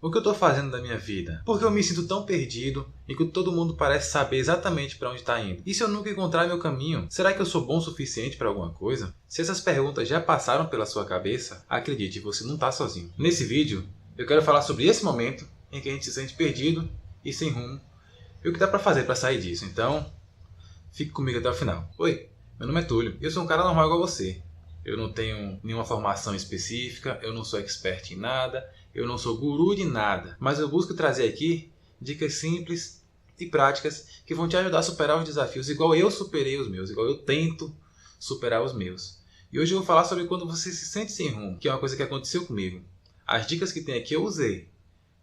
O que eu estou fazendo da minha vida? Por que eu me sinto tão perdido e que todo mundo parece saber exatamente para onde está indo? E se eu nunca encontrar meu caminho? Será que eu sou bom o suficiente para alguma coisa? Se essas perguntas já passaram pela sua cabeça, acredite, você não está sozinho. Nesse vídeo, eu quero falar sobre esse momento em que a gente se sente perdido e sem rumo e o que dá para fazer para sair disso. Então, fique comigo até o final. Oi, meu nome é Túlio e eu sou um cara normal igual você. Eu não tenho nenhuma formação específica, eu não sou expert em nada, eu não sou guru de nada, mas eu busco trazer aqui dicas simples e práticas que vão te ajudar a superar os desafios igual eu superei os meus, igual eu tento superar os meus. E hoje eu vou falar sobre quando você se sente sem rumo, que é uma coisa que aconteceu comigo. As dicas que tem aqui eu usei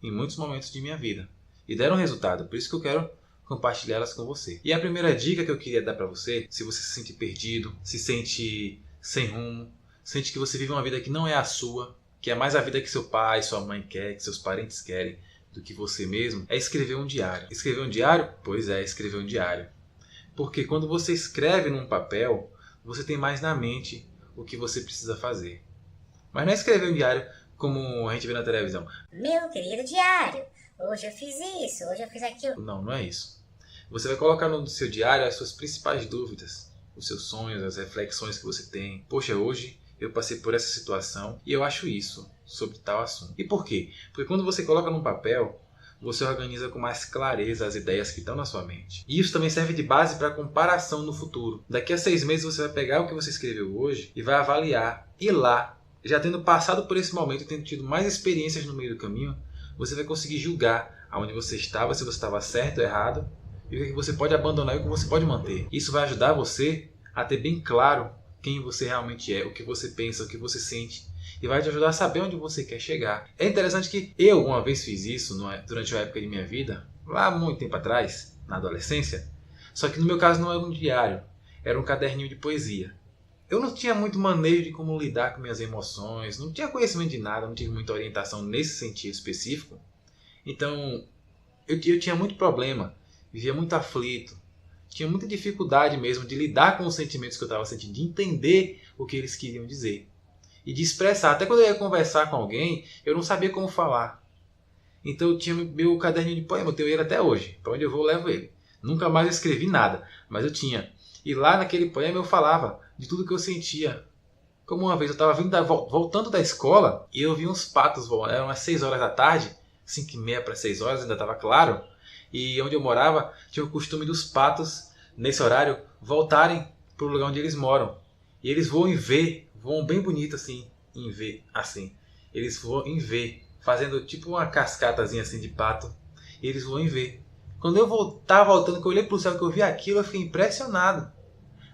em muitos momentos de minha vida e deram resultado, por isso que eu quero compartilhar elas com você. E a primeira dica que eu queria dar para você, se você se sente perdido, se sente sem rumo, sente que você vive uma vida que não é a sua, que é mais a vida que seu pai, sua mãe quer, que seus parentes querem, do que você mesmo, é escrever um diário. Escrever um diário? Pois é, escrever um diário. Porque quando você escreve num papel, você tem mais na mente o que você precisa fazer. Mas não é escrever um diário como a gente vê na televisão. Meu querido diário, hoje eu fiz isso, hoje eu fiz aquilo. Não, não é isso. Você vai colocar no seu diário as suas principais dúvidas, os seus sonhos, as reflexões que você tem. Poxa, hoje eu passei por essa situação e eu acho isso sobre tal assunto. E por quê? Porque quando você coloca num papel, você organiza com mais clareza as ideias que estão na sua mente. E isso também serve de base para comparação no futuro. Daqui a 6 meses você vai pegar o que você escreveu hoje e vai avaliar. E lá, já tendo passado por esse momento e tendo tido mais experiências no meio do caminho, você vai conseguir julgar aonde você estava, se você estava certo ou errado, e o que você pode abandonar e o que você pode manter. Isso vai ajudar você a ter bem claro quem você realmente é, o que você pensa, o que você sente, e vai te ajudar a saber onde você quer chegar. É interessante que eu uma vez fiz isso durante uma época de minha vida, lá muito tempo atrás, na adolescência, só que no meu caso não era um diário, era um caderninho de poesia. Eu não tinha muito manejo de como lidar com minhas emoções, não tinha conhecimento de nada, não tive muita orientação nesse sentido específico, então eu tinha muito problema, vivia muito aflito, tinha muita dificuldade mesmo de lidar com os sentimentos que eu estava sentindo, de entender o que eles queriam dizer e de expressar. Até quando eu ia conversar com alguém, eu não sabia como falar. Então eu tinha meu caderninho de poema, eu tenho ele até hoje. Para onde eu vou, eu levo ele. Nunca mais eu escrevi nada, mas eu tinha. E lá naquele poema eu falava de tudo que eu sentia. Como uma vez eu estava voltando da escola e eu vi uns patos voando. Eram umas 6 horas da tarde, 5h30 para 6 horas, ainda estava claro. E onde eu morava, tinha o costume dos patos, nesse horário, voltarem para o lugar onde eles moram. E eles voam em V, voam bem bonito assim, em V, assim. Eles voam em V, fazendo tipo uma cascatazinha assim de pato. E eles voam em V. Quando eu estava voltando, que eu olhei para o céu, que eu vi aquilo, eu fiquei impressionado.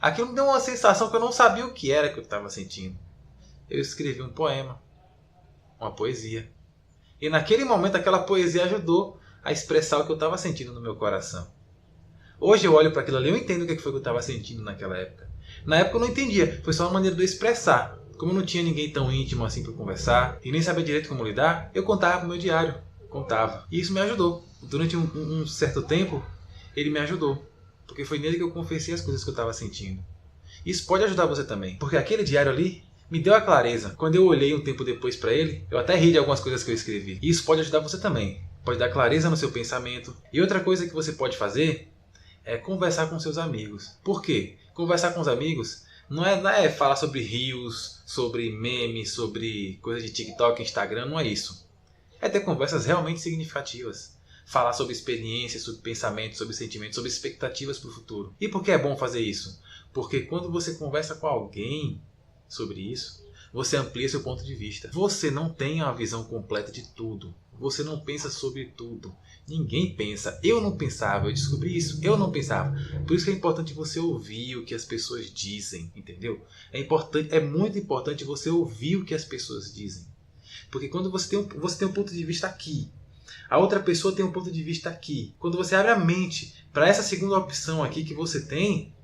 Aquilo me deu uma sensação que eu não sabia o que era que eu estava sentindo. Eu escrevi um poema, uma poesia. E naquele momento aquela poesia ajudou a expressar o que eu estava sentindo no meu coração. Hoje eu olho para aquilo ali e eu entendo o que foi que eu estava sentindo naquela época. Na época eu não entendia, foi só uma maneira de eu expressar. Como eu não tinha ninguém tão íntimo assim para conversar e nem sabia direito como lidar, eu contava pro meu diário. Contava. E isso me ajudou. Durante um certo tempo, ele me ajudou. Porque foi nele que eu confessei as coisas que eu estava sentindo. Isso pode ajudar você também. Porque aquele diário ali me deu a clareza. Quando eu olhei um tempo depois para ele, eu até ri de algumas coisas que eu escrevi. E isso pode ajudar você também. Pode dar clareza no seu pensamento. E outra coisa que você pode fazer é conversar com seus amigos. Por quê? Conversar com os amigos não é falar sobre reels, sobre memes, sobre coisas de TikTok, Instagram, não é isso. É ter conversas realmente significativas. Falar sobre experiências, sobre pensamentos, sobre sentimentos, sobre expectativas para o futuro. E por que é bom fazer isso? Porque quando você conversa com alguém sobre isso, você amplia seu ponto de vista. Você não tem uma visão completa de tudo. Você não pensa sobre tudo. Ninguém pensa. Eu não pensava. Eu descobri isso. Eu não pensava. Por isso que é importante você ouvir o que as pessoas dizem. Entendeu? É muito importante você ouvir o que as pessoas dizem. Porque quando você tem um ponto de vista aqui, a outra pessoa tem um ponto de vista aqui. Quando você abre a mente para essa segunda opção aqui que você tem,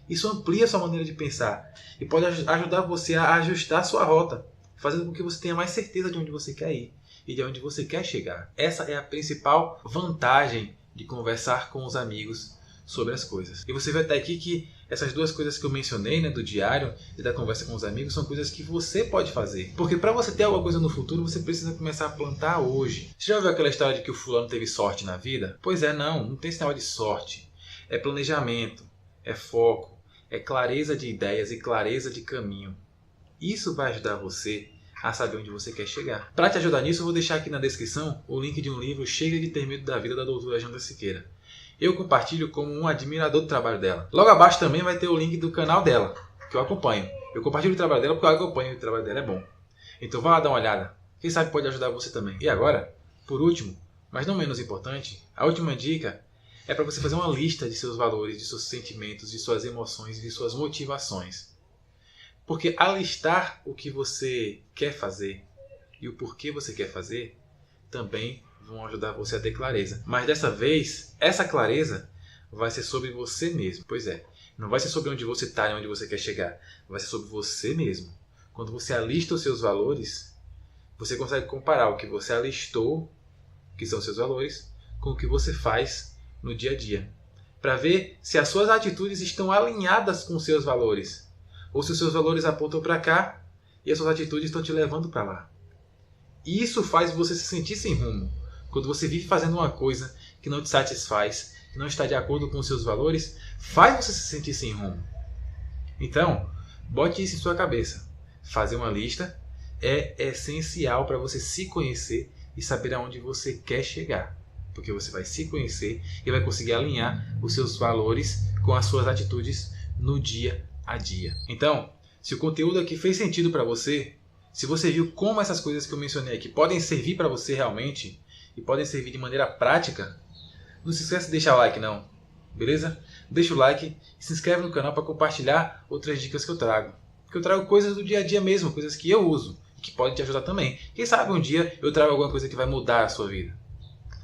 isso amplia a sua maneira de pensar e pode ajudar você a ajustar a sua rota, fazendo com que você tenha mais certeza de onde você quer ir e de onde você quer chegar. Essa é a principal vantagem de conversar com os amigos sobre as coisas. E você vê até aqui que essas duas coisas que eu mencionei, né, do diário e da conversa com os amigos, são coisas que você pode fazer. Porque para você ter alguma coisa no futuro, você precisa começar a plantar hoje. Você já ouviu aquela história de que o fulano teve sorte na vida? Pois é, não tem esse negócio de sorte. É planejamento, é foco, é clareza de ideias e clareza de caminho. Isso vai ajudar você a saber onde você quer chegar. Para te ajudar nisso, eu vou deixar aqui na descrição o link de um livro, Chega de Ter Medo da Vida, da doutora Janda Siqueira. Eu compartilho como um admirador do trabalho dela. Logo abaixo também vai ter o link do canal dela, que eu acompanho. Eu compartilho o trabalho dela porque eu acompanho, o trabalho dela é bom. Então vá lá dar uma olhada. Quem sabe pode ajudar você também. E agora, por último, mas não menos importante, a última dica é para você fazer uma lista de seus valores, de seus sentimentos, de suas emoções e de suas motivações. Porque alistar o que você quer fazer e o porquê você quer fazer também vão ajudar você a ter clareza. Mas dessa vez, essa clareza vai ser sobre você mesmo. Pois é, não vai ser sobre onde você está e onde você quer chegar. Vai ser sobre você mesmo. Quando você alista os seus valores, você consegue comparar o que você alistou, que são seus valores, com o que você faz no dia a dia. Para ver se as suas atitudes estão alinhadas com os seus valores. Ou se os seus valores apontam para cá e as suas atitudes estão te levando para lá. E isso faz você se sentir sem rumo. Quando você vive fazendo uma coisa que não te satisfaz, que não está de acordo com os seus valores, faz você se sentir sem rumo. Então, bote isso em sua cabeça. Fazer uma lista é essencial para você se conhecer e saber aonde você quer chegar. Porque você vai se conhecer e vai conseguir alinhar os seus valores com as suas atitudes no dia a dia. Então, se o conteúdo aqui fez sentido para você, se você viu como essas coisas que eu mencionei aqui podem servir para você realmente, e podem servir de maneira prática, não se esqueça de deixar o like não, beleza? Deixa o like e se inscreve no canal para compartilhar outras dicas que eu trago. Porque eu trago coisas do dia a dia mesmo, coisas que eu uso e que podem te ajudar também. Quem sabe um dia eu trago alguma coisa que vai mudar a sua vida.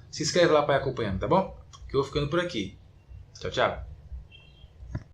Se inscreve lá para ir acompanhando, tá bom? Que eu vou ficando por aqui. Tchau, tchau.